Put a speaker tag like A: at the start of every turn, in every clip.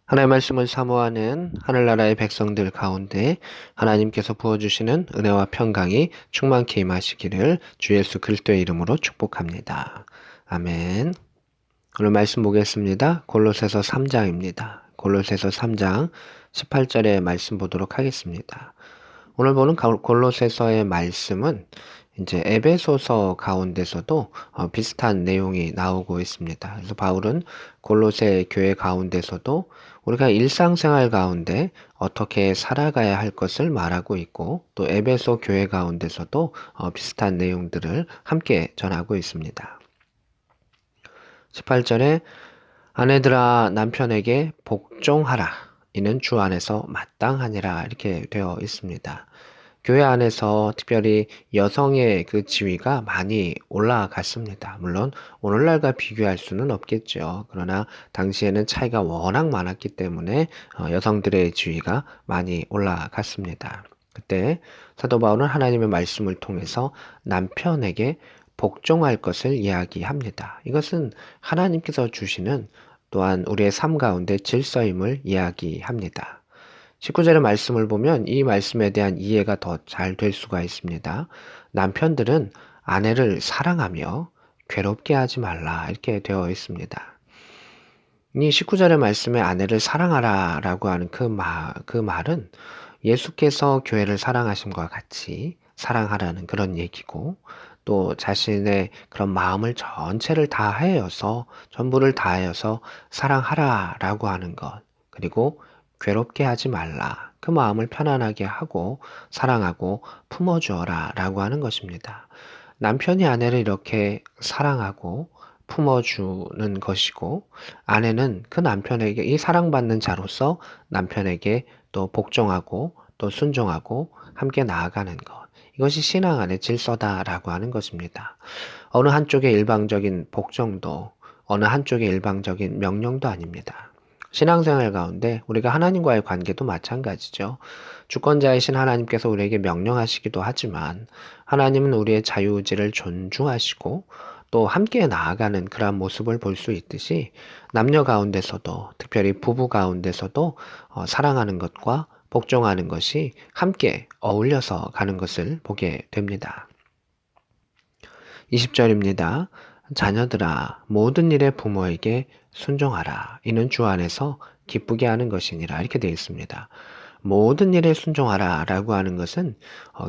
A: 하나님의 말씀을 사모하는 하늘나라의 백성들 가운데 하나님께서 부어주시는 은혜와 평강이 충만케 임하시기를 주 예수 그리스도의 이름으로 축복합니다. 아멘. 오늘 말씀 보겠습니다. 골로새서 3장입니다. 골로새서 3장 18절의 말씀 보도록 하겠습니다. 오늘 보는 골로새서의 말씀은 이제 에베소서 가운데서도 비슷한 내용이 나오고 있습니다. 그래서 바울은 골로새 교회 가운데서도 우리가 일상생활 가운데 어떻게 살아가야 할 것을 말하고 있고, 또 에베소 교회 가운데서도 비슷한 내용들을 함께 전하고 있습니다. 18절에 아내들아 남편에게 복종하라. 이는 주 안에서 마땅하니라. 이렇게 되어 있습니다. 교회 안에서 특별히 여성의 그 지위가 많이 올라갔습니다. 물론 오늘날과 비교할 수는 없겠죠. 그러나 당시에는 차이가 워낙 많았기 때문에 여성들의 지위가 많이 올라갔습니다. 그때 사도 바울은 하나님의 말씀을 통해서 남편에게 복종할 것을 이야기합니다. 이것은 하나님께서 주시는 또한 우리의 삶 가운데 질서임을 이야기합니다. 19절의 말씀을 보면 이 말씀에 대한 이해가 더 잘 될 수가 있습니다. 남편들은 아내를 사랑하며 괴롭게 하지 말라 이렇게 되어 있습니다. 이 19절의 말씀에 아내를 사랑하라 라고 하는 그 말은 예수께서 교회를 사랑하심과 같이 사랑하라는 그런 얘기고, 또 자신의 그런 마음을 전체를 다하여서 전부를 다하여서 사랑하라 라고 하는 것, 그리고 괴롭게 하지 말라, 그 마음을 편안하게 하고 사랑하고 품어주어라 라고 하는 것입니다. 남편이 아내를 이렇게 사랑하고 품어주는 것이고, 아내는 그 남편에게 이 사랑받는 자로서 남편에게 또 복종하고 또 순종하고 함께 나아가는 것. 이것이 신앙 안의 질서다라고 하는 것입니다. 어느 한쪽의 일방적인 복종도 어느 한쪽의 일방적인 명령도 아닙니다. 신앙생활 가운데 우리가 하나님과의 관계도 마찬가지죠. 주권자이신 하나님께서 우리에게 명령하시기도 하지만 하나님은 우리의 자유의지를 존중하시고 또 함께 나아가는 그러한 모습을 볼 수 있듯이 남녀 가운데서도 특별히 부부 가운데서도 사랑하는 것과 복종하는 것이 함께 어울려서 가는 것을 보게 됩니다. 20절입니다. 자녀들아 모든 일에 부모에게 순종하라. 이는 주 안에서 기쁘게 하는 것이니라. 이렇게 되어 있습니다. 모든 일에 순종하라 라고 하는 것은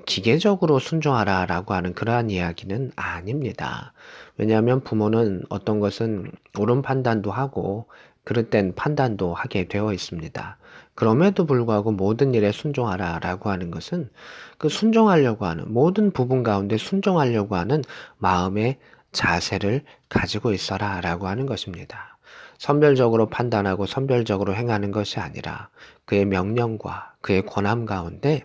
A: 기계적으로 순종하라 라고 하는 그러한 이야기는 아닙니다. 왜냐하면 부모는 어떤 것은 옳은 판단도 하고 그릇된 판단도 하게 되어 있습니다. 그럼에도 불구하고 모든 일에 순종하라 라고 하는 것은 그 순종하려고 하는 모든 부분 가운데 순종하려고 하는 마음의 자세를 가지고 있어라 라고 하는 것입니다. 선별적으로 판단하고 선별적으로 행하는 것이 아니라 그의 명령과 그의 권함 가운데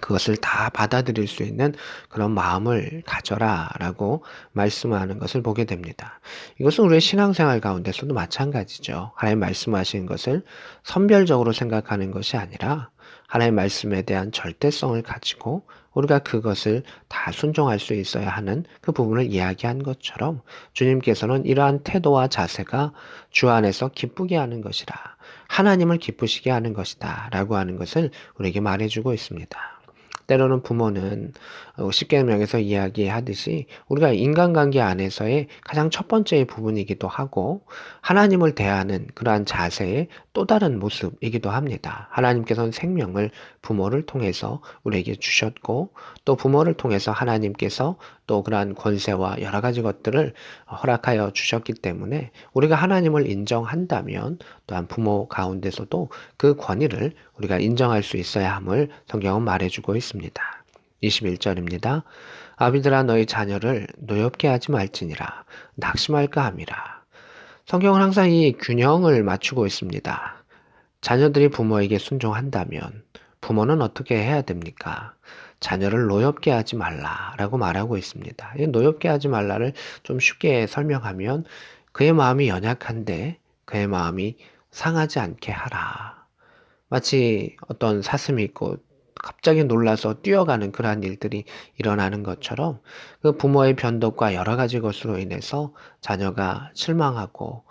A: 그것을 다 받아들일 수 있는 그런 마음을 가져라 라고 말씀하는 것을 보게 됩니다. 이것은 우리의 신앙생활 가운데서도 마찬가지죠. 하나님 말씀하시는 것을 선별적으로 생각하는 것이 아니라 하나님 말씀에 대한 절대성을 가지고 우리가 그것을 다 순종할 수 있어야 하는 그 부분을 이야기한 것처럼 주님께서는 이러한 태도와 자세가 주 안에서 기쁘게 하는 것이라, 하나님을 기쁘시게 하는 것이다 라고 하는 것을 우리에게 말해주고 있습니다. 때로는 부모는 십계명에서 이야기하듯이 우리가 인간관계 안에서의 가장 첫 번째 부분이기도 하고 하나님을 대하는 그러한 자세의 또 다른 모습이기도 합니다. 하나님께서는 생명을 부모를 통해서 우리에게 주셨고 또 부모를 통해서 하나님께서 또 그러한 권세와 여러 가지 것들을 허락하여 주셨기 때문에 우리가 하나님을 인정한다면 또한 부모 가운데서도 그 권위를 우리가 인정할 수 있어야 함을 성경은 말해주고 있습니다. 21절입니다. 아비들아 너희 자녀를 노엽게 하지 말지니라 낙심할까 함이라. 성경은 항상 이 균형을 맞추고 있습니다. 자녀들이 부모에게 순종한다면 부모는 어떻게 해야 됩니까? 자녀를 노엽게 하지 말라라고 말하고 있습니다. 이 노엽게 하지 말라를 좀 쉽게 설명하면 그의 마음이 연약한데 그의 마음이 상하지 않게 하라. 마치 어떤 사슴이 있고 갑자기 놀라서 뛰어가는 그러한 일들이 일어나는 것처럼 그 부모의 변덕과 여러 가지 것으로 인해서 자녀가 실망하고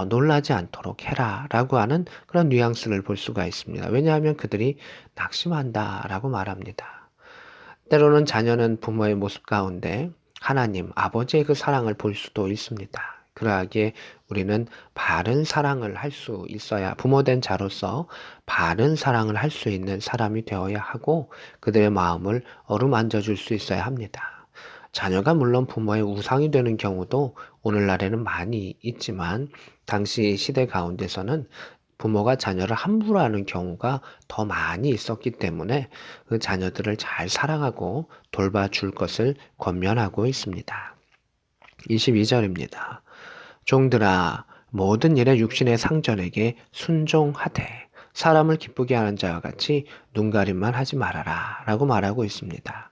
A: 놀라지 않도록 해라 라고 하는 그런 뉘앙스를 볼 수가 있습니다. 왜냐하면 그들이 낙심한다 라고 말합니다. 때로는 자녀는 부모의 모습 가운데 하나님, 아버지의 그 사랑을 볼 수도 있습니다. 그러하기에 우리는 바른 사랑을 할 수 있어야, 부모된 자로서 바른 사랑을 할 수 있는 사람이 되어야 하고 그들의 마음을 어루만져 줄 수 있어야 합니다. 자녀가 물론 부모의 우상이 되는 경우도 오늘날에는 많이 있지만 당시 시대 가운데서는 부모가 자녀를 함부로 하는 경우가 더 많이 있었기 때문에 그 자녀들을 잘 사랑하고 돌봐줄 것을 권면하고 있습니다. 22절입니다. 종들아, 모든 일에 육신의 상전에게 순종하되 사람을 기쁘게 하는 자와 같이 눈가림만 하지 말아라 라고 말하고 있습니다.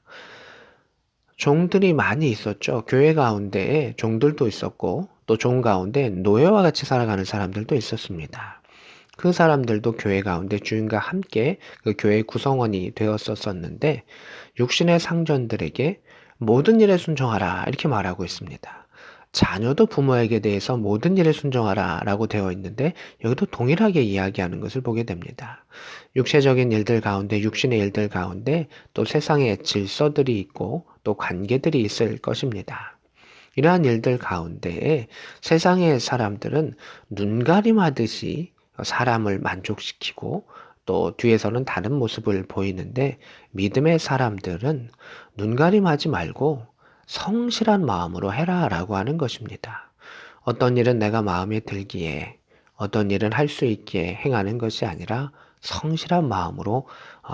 A: 종들이 많이 있었죠. 교회 가운데에 종들도 있었고 또 종 가운데 노예와 같이 살아가는 사람들도 있었습니다. 그 사람들도 교회 가운데 주인과 함께 그 교회의 구성원이 되었었는데 육신의 상전들에게 모든 일에 순종하라 이렇게 말하고 있습니다. 자녀도 부모에게 대해서 모든 일에 순종하라 라고 되어 있는데 여기도 동일하게 이야기하는 것을 보게 됩니다. 육체적인 일들 가운데 육신의 일들 가운데 또 세상의 질서들이 있고 또 관계들이 있을 것입니다. 이러한 일들 가운데에 세상의 사람들은 눈가림하듯이 사람을 만족시키고 또 뒤에서는 다른 모습을 보이는데 믿음의 사람들은 눈가림하지 말고 성실한 마음으로 해라 라고 하는 것입니다. 어떤 일은 내가 마음에 들기에 어떤 일은 할 수 있기에 행하는 것이 아니라 성실한 마음으로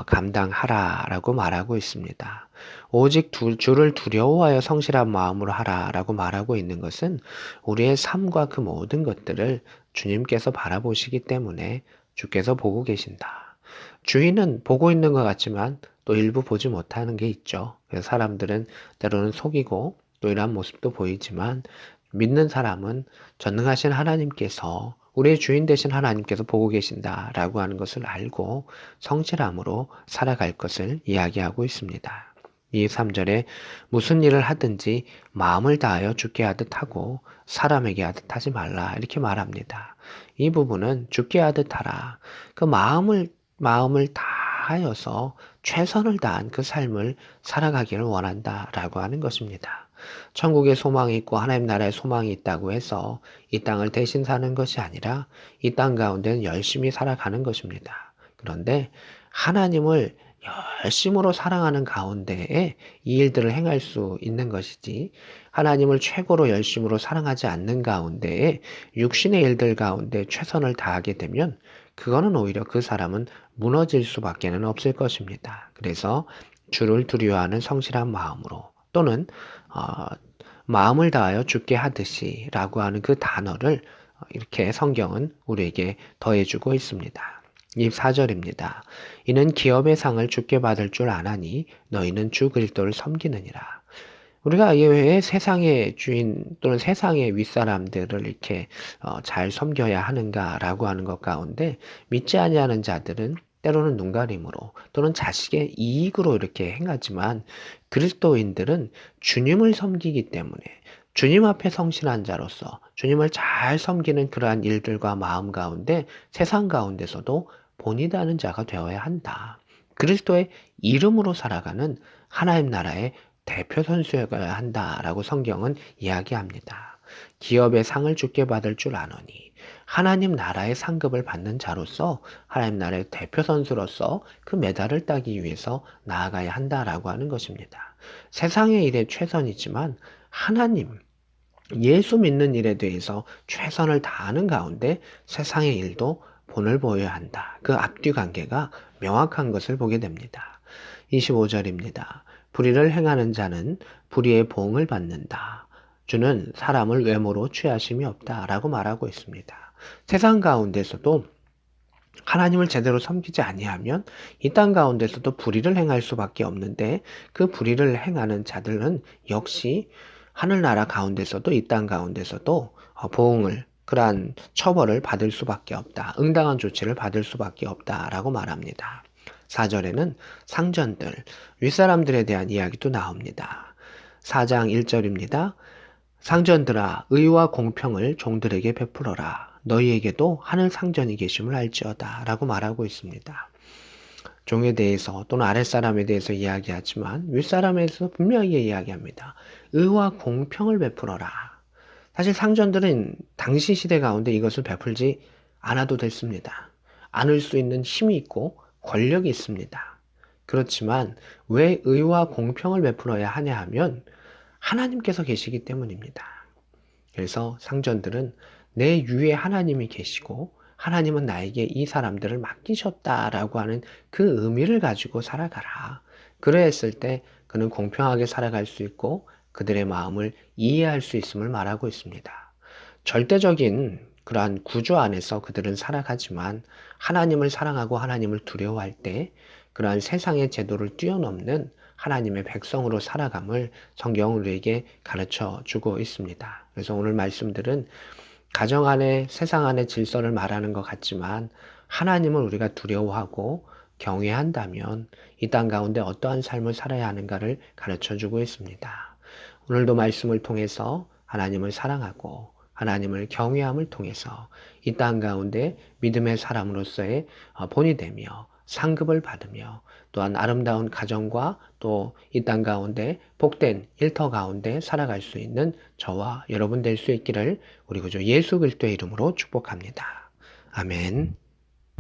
A: 감당하라 라고 말하고 있습니다. 오직 주를 두려워하여 성실한 마음으로 하라 라고 말하고 있는 것은 우리의 삶과 그 모든 것들을 주님께서 바라보시기 때문에 주께서 보고 계신다. 주인은 보고 있는 것 같지만 또 일부 보지 못하는 게 있죠. 그래서 사람들은 때로는 속이고 또 이러한 모습도 보이지만 믿는 사람은 전능하신 하나님께서 우리의 주인 되신 하나님께서 보고 계신다라고 하는 것을 알고 성실함으로 살아갈 것을 이야기하고 있습니다. 이 3절에 무슨 일을 하든지 마음을 다하여 주께 하듯 하고 사람에게 하듯 하지 말라 이렇게 말합니다. 이 부분은 주께 하듯 하라. 그 마음을 다하여서 최선을 다한 그 삶을 살아가기를 원한다라고 하는 것입니다. 천국에 소망이 있고 하나님 나라에 소망이 있다고 해서 이 땅을 대신 사는 것이 아니라 이 땅 가운데는 열심히 살아가는 것입니다. 그런데 하나님을 열심으로 사랑하는 가운데에 이 일들을 행할 수 있는 것이지 하나님을 최고로 열심으로 사랑하지 않는 가운데에 육신의 일들 가운데 최선을 다하게 되면 그거는 오히려 그 사람은 무너질 수밖에는 없을 것입니다. 그래서 주를 두려워하는 성실한 마음으로 또는 어, 마음을 다하여 주께 하듯이 라고 하는 그 단어를 이렇게 성경은 우리에게 더해주고 있습니다. 24절입니다. 이는 기업의 상을 주께 받을 줄 아나니 너희는 주 그리스도를 섬기느니라. 우리가 왜 세상의 주인 또는 세상의 윗사람들을 이렇게 잘 섬겨야 하는가라고 하는 것 가운데 믿지 아니하는 자들은 때로는 눈가림으로 또는 자식의 이익으로 이렇게 행하지만 그리스도인들은 주님을 섬기기 때문에 주님 앞에 성실한 자로서 주님을 잘 섬기는 그러한 일들과 마음 가운데 세상 가운데서도 본이다는 자가 되어야 한다. 그리스도의 이름으로 살아가는 하나님 나라의 대표 선수여야 한다라고 성경은 이야기합니다. 기업의 상을 주께 받을 줄 아노니 하나님 나라의 상급을 받는 자로서 하나님 나라의 대표 선수로서 그 메달을 따기 위해서 나아가야 한다라고 하는 것입니다. 세상의 일에 최선이지만 하나님 예수 믿는 일에 대해서 최선을 다하는 가운데 세상의 일도 본을 보여야 한다. 그 앞뒤 관계가 명확한 것을 보게 됩니다. 25절입니다. 불의를 행하는 자는 불의의 보응을 받는다. 주는 사람을 외모로 취하심이 없다. 라고 말하고 있습니다. 세상 가운데서도 하나님을 제대로 섬기지 아니하면 이 땅 가운데서도 불의를 행할 수밖에 없는데 그 불의를 행하는 자들은 역시 하늘나라 가운데서도 이 땅 가운데서도 보응을 그러한 처벌을 받을 수밖에 없다. 응당한 조치를 받을 수밖에 없다라고 말합니다. 4절에는 상전들, 윗사람들에 대한 이야기도 나옵니다. 4장 1절입니다. 상전들아 의와 공평을 종들에게 베풀어라. 너희에게도 하늘 상전이 계심을 알지어다 라고 말하고 있습니다. 종에 대해서 또는 아랫사람에 대해서 이야기하지만 윗사람에 대해서 분명히 이야기합니다. 의와 공평을 베풀어라. 사실 상전들은 당시 시대 가운데 이것을 베풀지 않아도 됐습니다. 안을 수 있는 힘이 있고 권력이 있습니다. 그렇지만 왜 의와 공평을 베풀어야 하냐 하면 하나님께서 계시기 때문입니다. 그래서 상전들은 내 위에 하나님이 계시고 하나님은 나에게 이 사람들을 맡기셨다라고 하는 그 의미를 가지고 살아가라. 그러했을 때 그는 공평하게 살아갈 수 있고 그들의 마음을 이해할 수 있음을 말하고 있습니다. 절대적인 그러한 구조 안에서 그들은 살아가지만 하나님을 사랑하고 하나님을 두려워할 때 그러한 세상의 제도를 뛰어넘는 하나님의 백성으로 살아감을 성경은 우리에게 가르쳐 주고 있습니다. 그래서 오늘 말씀들은 가정 안에 세상 안의 질서를 말하는 것 같지만 하나님을 우리가 두려워하고 경외한다면 이 땅 가운데 어떠한 삶을 살아야 하는가를 가르쳐 주고 있습니다. 오늘도 말씀을 통해서 하나님을 사랑하고 하나님을 경외함을 통해서 이 땅 가운데 믿음의 사람으로서의 본이 되며 상급을 받으며 또한 아름다운 가정과 또 이 땅 가운데 복된 일터 가운데 살아갈 수 있는 저와 여러분 될 수 있기를 우리 구주 예수 그리스도의 이름으로 축복합니다. 아멘.